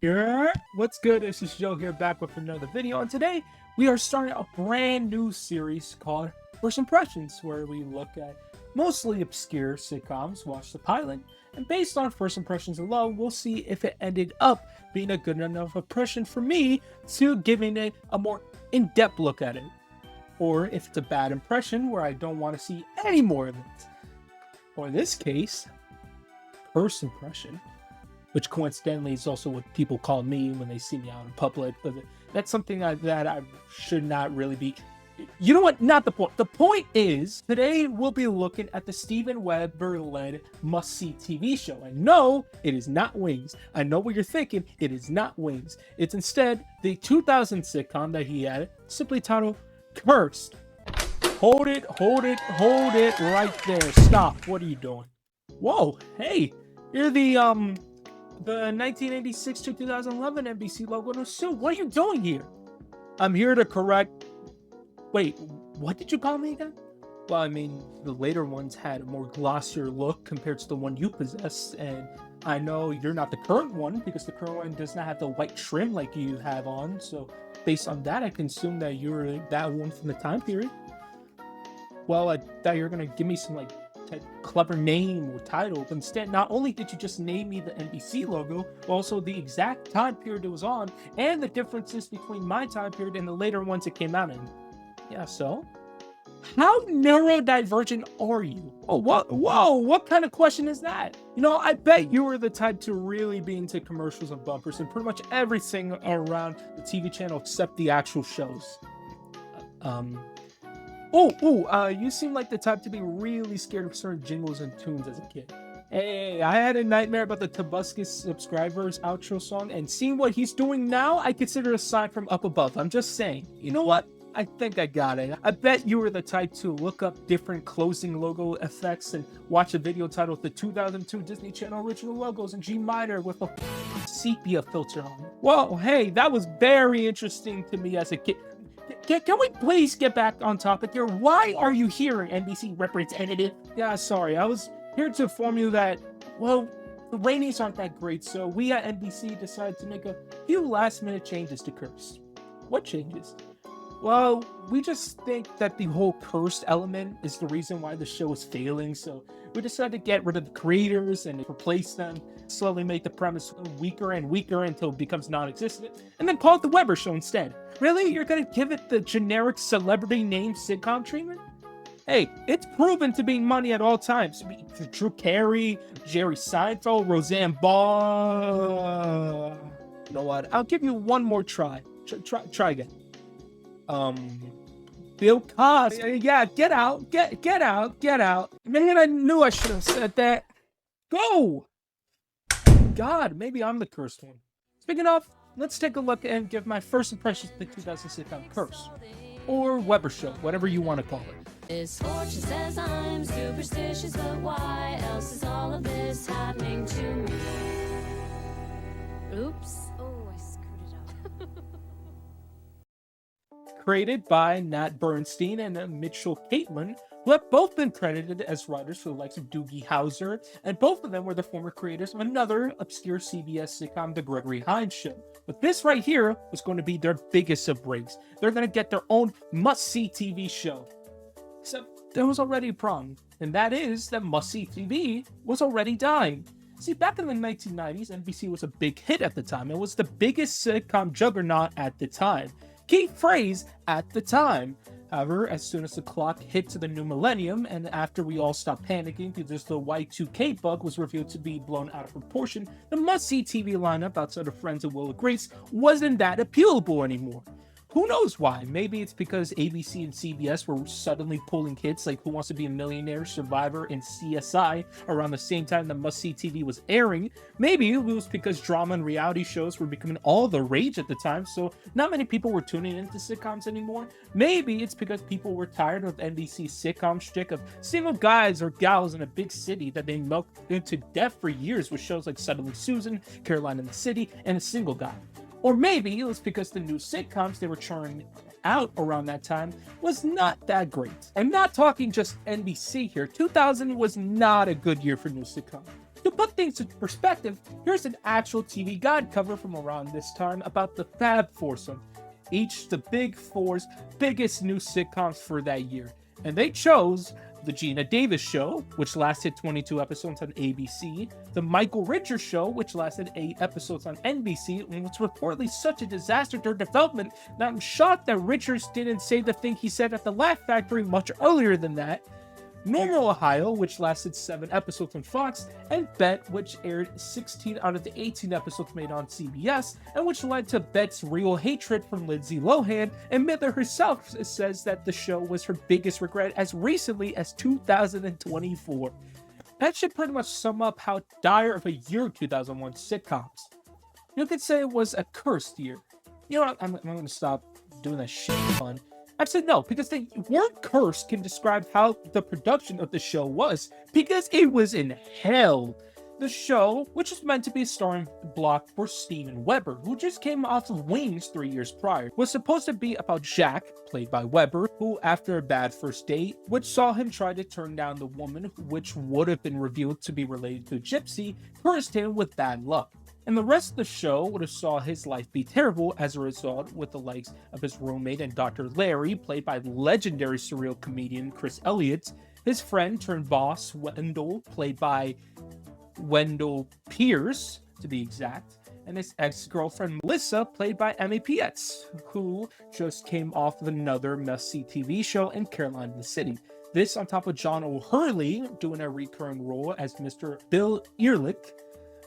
Yeah, what's good? This is Joe here back with another video, and today we are starting a brand new series called First Impressions, where we look at mostly obscure sitcoms, watch the pilot, and based on first impressions alone, we'll see if it ended up being a good enough impression for me to giving it a more in-depth look at it, or if it's a bad impression where I don't want to see any more of it. Or in this case, first impression, which coincidentally is also what people call me when they see me out in public. But that's something that I should not really be. You know what? Not the point. The point is, today we'll be looking at the Steven Weber-led must-see TV show. And no, it is not Wings. I know what you're thinking. It is not Wings. It's instead the 2000 sitcom that he had, simply titled Cursed. Hold it right there. Stop. What are you doing? Whoa, hey, you're the 1986 to 2011 NBC logo in a suit. What are you doing here? I'm here to correct. Wait, what did you call me again? Well, I mean, the later ones had a more glossier look compared to the one you possess, and I know you're not the current one because the current one does not have the white trim like you have on. So, based on that, I can assume that you're that one from the time period. Well, I thought you were gonna give me some like clever name or title, but instead, not only did you just name me the NBC logo, but also the exact time period it was on, and the differences between my time period and the later ones it came out in. Yeah, so? How neurodivergent are you? Oh, what kind of question is that? You know, I bet you were the type to really be into commercials and bumpers and pretty much everything around the TV channel except the actual shows. You seem like the type to be really scared of certain jingles and tunes as a kid. Hey, I had a nightmare about the Tobuscus subscribers outro song, and seeing what he's doing now, I consider a sign from up above. I'm just saying. You know what? I think I got it. I bet you were the type to look up different closing logo effects and watch a video titled The 2002 Disney Channel Original Logos in G minor with a sepia filter on it. Well, hey, that was very interesting to me as a kid. Can we please get back on topic here? Why are you here, NBC representative? Yeah, sorry. I was here to inform you that, well, the ratings aren't that great, so we at NBC decided to make a few last-minute changes to Curse. What changes? Well, we just think that the whole cursed element is the reason why the show is failing, so we decided to get rid of the creators and replace them, slowly make the premise weaker and weaker until it becomes non-existent, and then call it the Weber Show instead. Really? You're gonna give it the generic celebrity name sitcom treatment? Hey, it's proven to be money at all times. Drew Carey, Jerry Seinfeld, Roseanne Barr. You know what? I'll give you one more try. Try again. Bill Cosby. Yeah, get out. Get out. Man, I knew I should have said that. Go! God, maybe I'm the cursed one. Speaking of, let's take a look and give my first impressions of the 2000 sitcom Curse. Or Weber Show, whatever you want to call it. His fortune says I'm superstitious, but why else is all of this happening to me? Oops. Oh, I screwed it up. Created by Nat Bernstein and Mitchell Caitlin, who have both been credited as writers for the likes of Doogie Howser, and both of them were the former creators of another obscure CBS sitcom, The Gregory Hines Show. But this right here was going to be their biggest of breaks. They're going to get their own must-see TV show. Except there was already a problem, and that is that must-see TV was already dying. See, back in the 1990s, NBC was a big hit at the time. It was the biggest sitcom juggernaut at the time. Key phrase, at the time. However, as soon as the clock hit to the new millennium, and after we all stopped panicking because the Y2K bug was revealed to be blown out of proportion, the must-see TV lineup outside of Friends and Will and Grace wasn't that appealable anymore. Who knows why? Maybe it's because ABC and CBS were suddenly pulling hits like Who Wants to Be a Millionaire, Survivor, and CSI around the same time that must-see TV was airing. Maybe it was because drama and reality shows were becoming all the rage at the time, so not many people were tuning into sitcoms anymore. Maybe it's because people were tired of NBC's sitcom shtick of single guys or gals in a big city that they milked into death for years with shows like Suddenly Susan, Caroline in the City, and A Single Guy. Or maybe it was because the new sitcoms they were churning out around that time was not that great. I'm not talking just NBC here. 2000 was not a good year for new sitcoms. To put things into perspective, here's an actual TV Guide cover from around this time about the Fab Foursome, each the Big Four's biggest new sitcoms for that year. And they chose The Gina Davis Show, which lasted 22 episodes on ABC, The Michael Richards Show, which lasted 8 episodes on NBC, and was reportedly such a disaster during development that I'm shocked that Richards didn't say the thing he said at the Laugh Factory much earlier than that. Normal Ohio, which lasted 7 episodes on Fox, and Bet, which aired 16 out of the 18 episodes made on CBS, and which led to Bet's real hatred from Lindsay Lohan, and Miller herself says that the show was her biggest regret as recently as 2024. That should pretty much sum up how dire of a year 2001 sitcoms. You could say it was a cursed year. You know what, I'm gonna stop doing that shit fun. I've said no, because the word curse can describe how the production of the show was, because it was in hell. The show, which was meant to be a starring block for Steven Weber, who just came off of Wings 3 years prior, was supposed to be about Jack, played by Weber, who after a bad first date, which saw him try to turn down the woman, which would have been revealed to be related to Gypsy, cursed him with bad luck. And the rest of the show would have saw his life be terrible as a result, with the likes of his roommate and Dr. Larry, played by legendary surreal comedian Chris Elliott, his friend turned boss, Wendell, played by Wendell Pierce, to be exact, and his ex-girlfriend Melissa, played by Emmy Pietz, who just came off of another must-see TV show in Carolina the City. This on top of John O'Hurley doing a recurring role as Mr. Bill Ehrlich,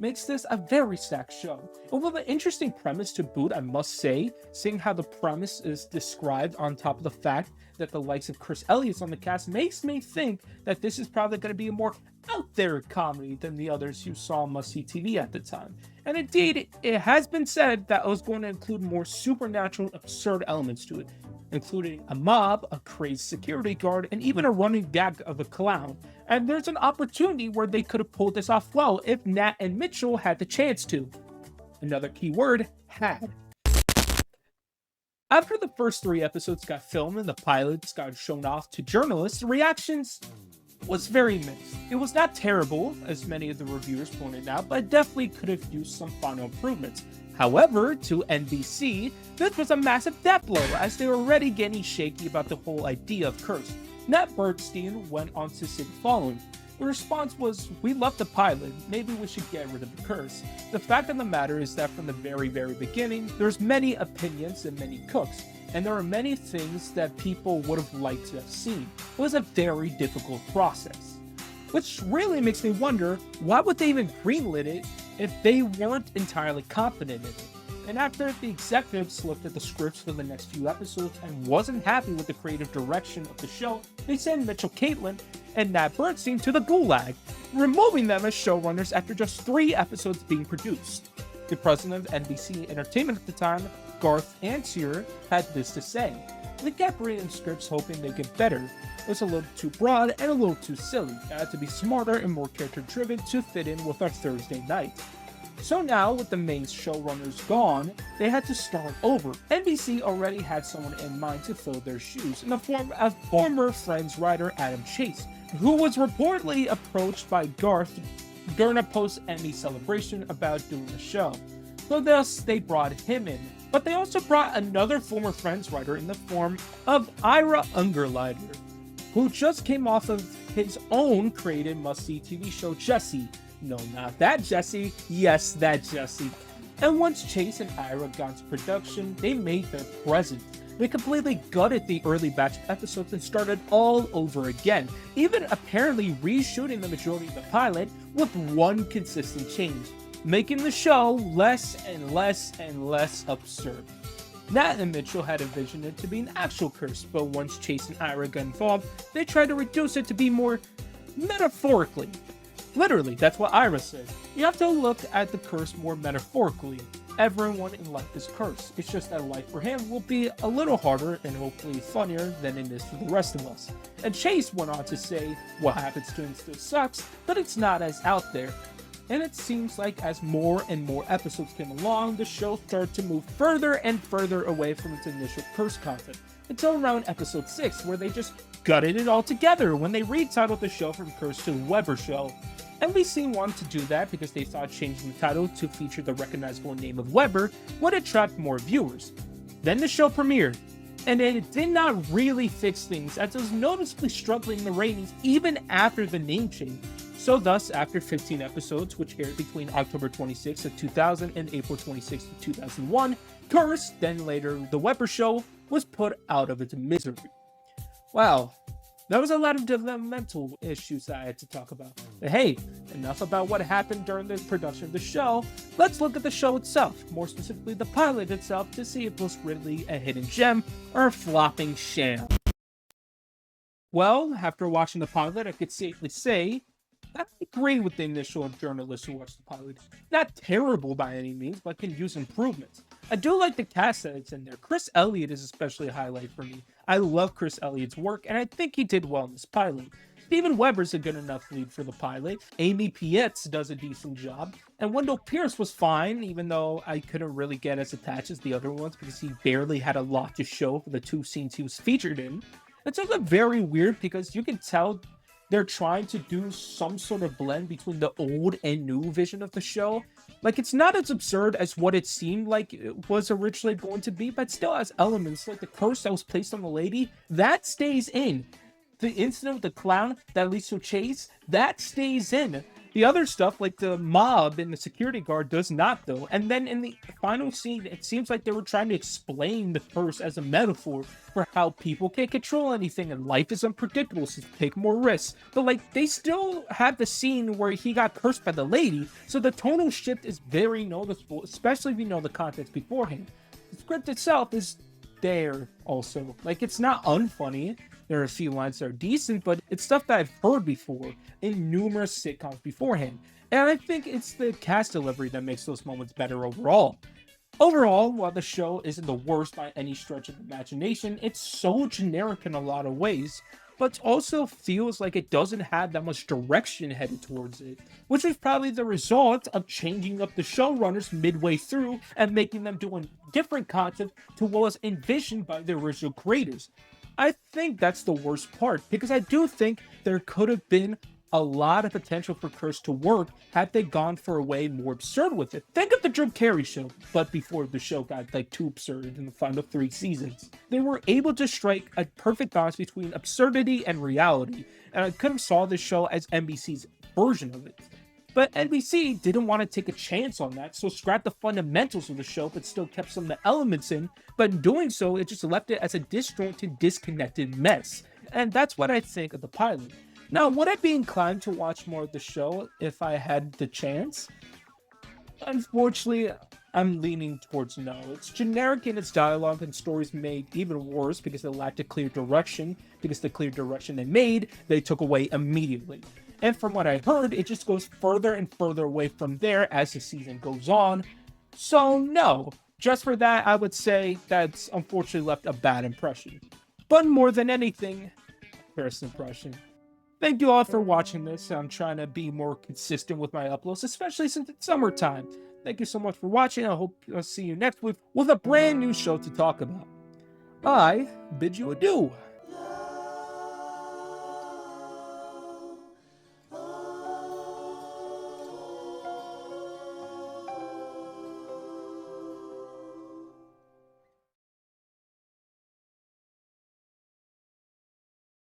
makes this a very stacked show. And with an interesting premise to boot, I must say, seeing how the premise is described on top of the fact that the likes of Chris Elliott on the cast makes me think that this is probably going to be a more out there comedy than the others you saw on must-see TV at the time. And indeed, it has been said that it was going to include more supernatural, absurd elements to it, including a mob, a crazed security guard, and even a running gag of a clown. And there's an opportunity where they could have pulled this off well if Nat and Mitchell had the chance to. Another key word, had. After the first 3 episodes got filmed and the pilots got shown off to journalists, the reactions was very mixed. It was not terrible, as many of the reviewers pointed out, but it definitely could have used some final improvements. However, to NBC, this was a massive death blow, as they were already getting shaky about the whole idea of curse. Nat Bernstein went on to say the following. The response was, "We love the pilot, maybe we should get rid of the curse. The fact of the matter is that from the very beginning, there's many opinions and many cooks, and there are many things that people would have liked to have seen. It was a very difficult process." Which really makes me wonder, why would they even greenlit it if they weren't entirely confident in it? And after the executives looked at the scripts for the next few episodes and wasn't happy with the creative direction of the show, they sent Mitchell Caitlin and Nat Bernstein to the Gulag, removing them as showrunners after just 3 episodes being produced. The president of NBC Entertainment at the time, Garth Antier, had this to say. They kept reading scripts hoping they'd get better. It was a little too broad and a little too silly. It had to be smarter and more character-driven to fit in with our Thursday night. So now, with the main showrunners gone, they had to start over. NBC already had someone in mind to fill their shoes, in the form of former Friends writer Adam Chase, who was reportedly approached by Garth during a post-Emmy celebration about doing the show. So thus, they brought him in. But they also brought another former Friends writer in the form of Ira Ungerleider, who just came off of his own created must-see TV show Jessie. No, not that Jesse. Yes, that Jesse. And once Chase and Ira got to production, they made their presence. They completely gutted the early batch of episodes and started all over again, even apparently reshooting the majority of the pilot with one consistent change, making the show less and less and less absurd. Nat and Mitchell had envisioned it to be an actual curse, but once Chase and Ira got involved, they tried to reduce it to be more metaphorically. Literally, that's what Ira said. You have to look at the curse more metaphorically. Everyone in life is cursed. It's just that life for him will be a little harder and hopefully funnier than it is for the rest of us. And Chase went on to say, what happens to him still sucks, but it's not as out there. And it seems like as more and more episodes came along, the show started to move further and further away from its initial curse content, until around episode 6, where they just gutted it all together when they retitled the show from Curse to the Weber Show. NBC wanted to do that because they thought changing the title to feature the recognizable name of Weber would attract more viewers. Then the show premiered, and it did not really fix things as it was noticeably struggling in the ratings even after the name change. So thus, after 15 episodes, which aired between October 26th of 2000 and April 26th of 2001, Curse, then later The Weber Show, was put out of its misery. Wow, that was a lot of developmental issues that I had to talk about. But hey, enough about what happened during the production of the show. Let's look at the show itself, more specifically the pilot itself, to see if it was really a hidden gem or a flopping sham. Well, after watching the pilot, I could safely say I agree with the initial journalists who watched the pilot. Not terrible by any means, but can use improvements. I do like the cast that's in there. Chris Elliott is especially a highlight for me. I love Chris Elliott's work, and I think he did well in this pilot. Steven Weber's a good enough lead for the pilot. Amy Pietz does a decent job, and Wendell Pierce was fine, even though I couldn't really get as attached as the other ones because he barely had a lot to show for the 2 scenes he was featured in. It's also very weird because you can tell they're trying to do some sort of blend between the old and new vision of the show. Like, it's not as absurd as what it seemed like it was originally going to be, but still has elements like the curse that was placed on the lady, that stays in. The incident with the clown that leads to a chase, that stays in. The other stuff, like the mob and the security guard, does not, though. And then in the final scene, it seems like they were trying to explain the curse as a metaphor for how people can't control anything and life is unpredictable, so take more risks. But, like, they still have the scene where he got cursed by the lady, so the tonal shift is very noticeable, especially if you know the context beforehand. The script itself is there also. Like, it's not unfunny. There are a few lines that are decent, but it's stuff that I've heard before in numerous sitcoms beforehand. And I think it's the cast delivery that makes those moments better overall. Overall, while the show isn't the worst by any stretch of the imagination, it's so generic in a lot of ways, but also feels like it doesn't have that much direction headed towards it, which is probably the result of changing up the showrunners midway through and making them do a different concept to what was envisioned by the original creators. I think that's the worst part, because I do think there could have been a lot of potential for Curse to work had they gone for a way more absurd with it. Think of the Drew Carey show, but before the show got like too absurd in the final 3 seasons. They were able to strike a perfect balance between absurdity and reality, and I could have saw this show as NBC's version of it. But NBC didn't want to take a chance on that, so scrapped the fundamentals of the show but still kept some of the elements in, but in doing so, it just left it as a disjointed, disconnected mess. And that's what I think of the pilot. Now, would I be inclined to watch more of the show if I had the chance? Unfortunately, I'm leaning towards no. It's generic in its dialogue and stories made even worse because it lacked a clear direction, because the clear direction they made, they took away immediately. And from what I heard, it just goes further and further away from there as the season goes on. So no, just for that, I would say that's unfortunately left a bad impression. But more than anything, first impression. Thank you all for watching this. I'm trying to be more consistent with my uploads, especially since it's summertime. Thank you so much for watching. I hope I'll see you next week with a brand new show to talk about. I bid you adieu.